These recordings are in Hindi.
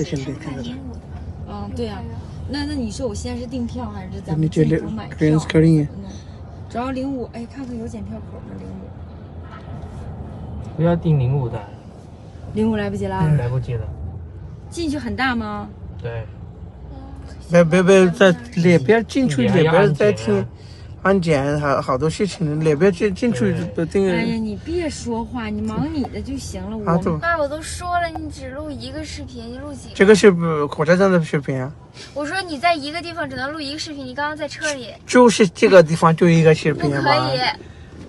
station देखें जरा।对啊，那你说我现在是订票还是咱们नीचे 进城买票 trains खड़ी हैं। 主要05，哎，看看有检票口吗不要订05的？05来不及啦？来不及了。进去很大吗？对。别在里边进去，里边再听安检，好多事情，里边进去不定。哎呀，你别说话，你忙你的就行了。爸，我都说了，你只录一个视频，你录几个？这个是火车站的视频啊。我说你在一个地方只能录一个视频，你刚刚在车里。就是这个地方就一个视频不可以。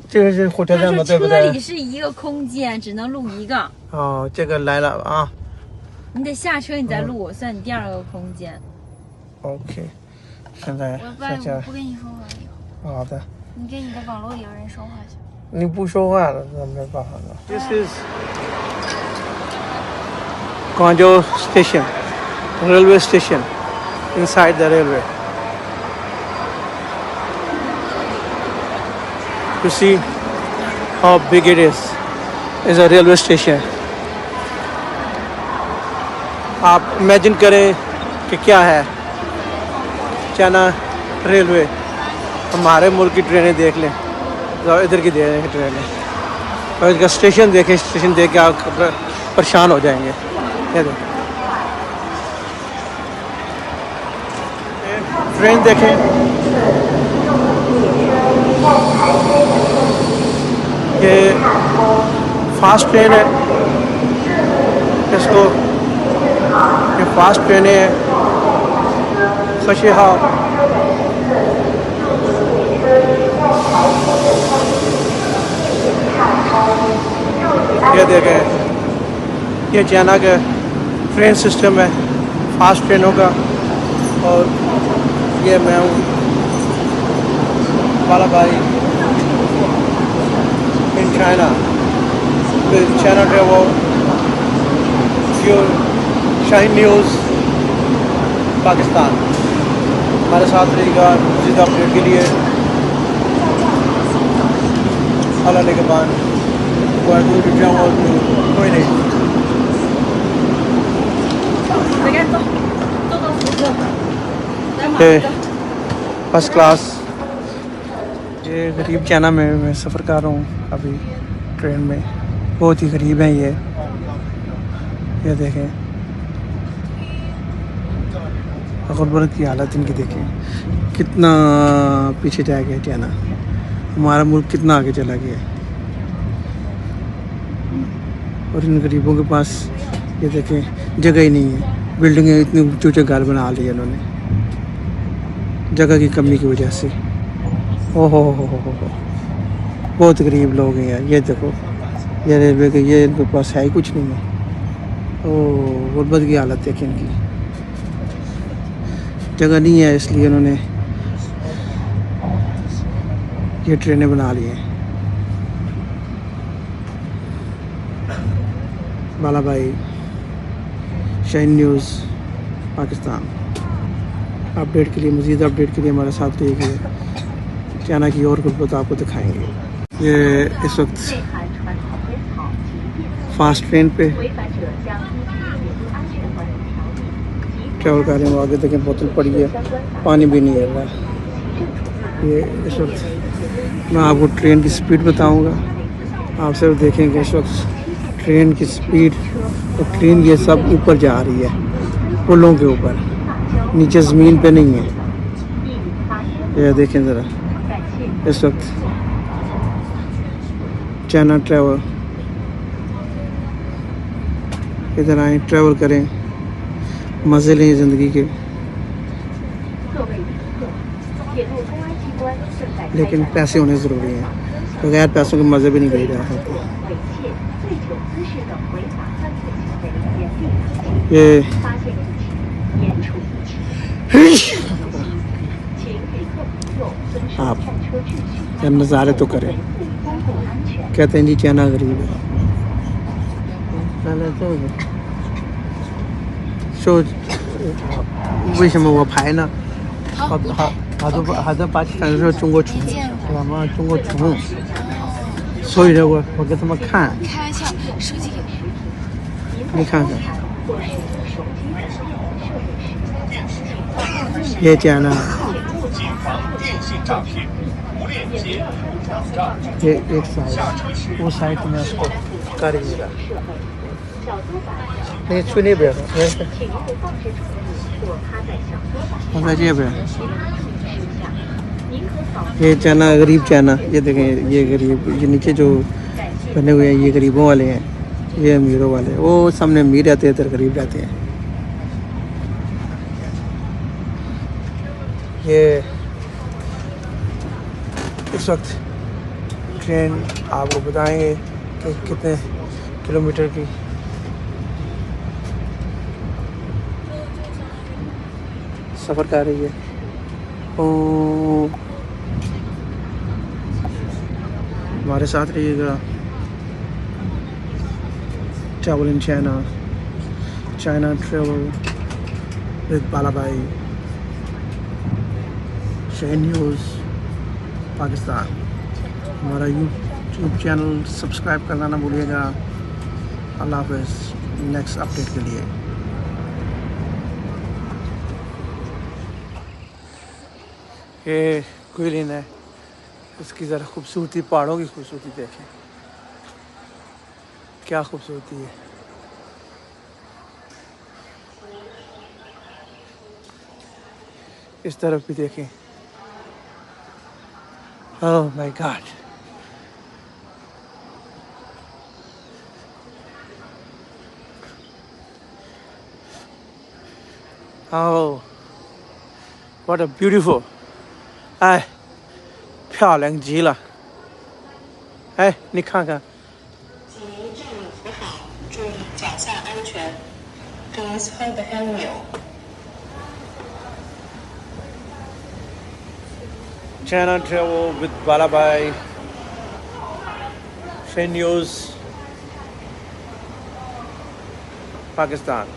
这个是火车站吗？对不对？车里是一个空间，只能录一个。哦，这个来了啊。你得下车，你再录，我算你第2个空间。OK， 现在下车。我不跟你说话了。好的。你跟你的网络里的人说话去。你不说话了，那没办法了。This is Guangzhou Station, railway station, inside the railway. You see how big it is. It's a railway station. आप इमेजिन करें कि क्या है चाइना रेलवे। हमारे मुल्क की ट्रेनें देख लें, इधर की देखें ट्रेनें, और इसका स्टेशन देखें, स्टेशन देख के आप परेशान हो जाएंगे। ये देखें ट्रेन देखें, ये फास्ट ट्रेन है, इसको ये फास्ट ट्रेनें हैं। खशिहा ये देखें, ये चाइना का ट्रेन सिस्टम है, फास्ट ट्रेनों का। और ये मैं हूँ Balabai in China with China travel Shaheen news Pakistan. हमारे साथ रहेगा मज़ीद अपडेट के लिए। अल्लाह के बाद कोई नहीं। First class. ये गरीब चाइना में मैं सफ़र कर रहा हूँ अभी ट्रेन में। बहुत ही गरीब हैं ये देखें, गुरबत की हालत इनकी देखें, कितना पीछे जा गया चाइना। हमारा मुल्क कितना आगे चला गया है। और इन गरीबों के पास ये देखें जगह ही नहीं है। बिल्डिंगें इतनी ऊंचे ऊंचे घर बना लिए इन्होंने जगह की कमी की वजह से। ओहो हो बहुत गरीब लोग हैं यार। ये देखो, ये रेलवे के, ये इनके पास है ही कुछ नहीं है। ओह, गुरबत की हालत देखें इनकी, जगह नहीं है, इसलिए उन्होंने ये ट्रेनें बना ली हैं। बालाबाई शाहीन न्यूज़ पाकिस्तान। अपडेट के लिए, मज़ीद अपडेट के लिए हमारे साथ रहिए। चाइना की और गुरबत आपको दिखाएंगे। ये इस वक्त फास्ट ट्रेन पे ट्रैवल कर रहे हैं। आगे देखें बोतल पड़ी है, पानी भी नहीं है। ये इस वक्त मैं आपको ट्रेन की स्पीड बताऊंगा, आप सिर्फ देखेंगे इस वक्त ट्रेन की स्पीड। और ट्रेन ये सब ऊपर जा रही है, पुलों के ऊपर, नीचे ज़मीन पे नहीं है। ये देखें ज़रा, इस वक्त चाइना ट्रैवल, इधर आए, ट्रैवल करें, मज़े लें ज़िंदगी के। लेकिन पैसे होने ज़रूरी हैं, बगैर पैसों के मज़े भी नहीं ले जा सकते। ये आप नज़ारे तो करें। कहते हैं जी चाइना गरीब है।说为什么我排呢？好多巴基斯坦人说中国穷，我们中国穷，所以呢我给他们看。开玩笑，手机给你看看， ये चाइना, ये एक साइड, वो साइड में उसको करेगा, नहीं छू नहीं बैठा, ये बैठा। ये चाइना, गरीब चाइना, ये देखें, ये गरीब, ये नीचे जो बने हुए हैं ये गरीबों वाले हैं, ये अमीरों वाले, वो सामने अमीर रहते हैं, इधर गरीब रहते हैं। ये इस वक्त ट्रेन आपको बताएंगे कि कितने किलोमीटर की सफ़र कर रही है। ओ हमारे साथ रहिएगा। Travel in China, China travel with Balabhai, share news Pakistan. हमारा यूट्यूब चैनल सब्सक्राइब करना ना भूलिएगा। अल्लाह हाफ़िज़, नेक्स्ट अपडेट के लिए। ये क्विलिन है, इसकी ज़रा खूबसूरती, पहाड़ों की खूबसूरती देखें, क्या खूबसूरती है। इस तरफ भी देखें, oh my God. Oh, what a beautiful！ 哎，漂亮极了！哎，你看看。请您站稳扶好，注意脚下安全。Please hold the handrail. China travel with Balabai, Sheer News, Pakistan.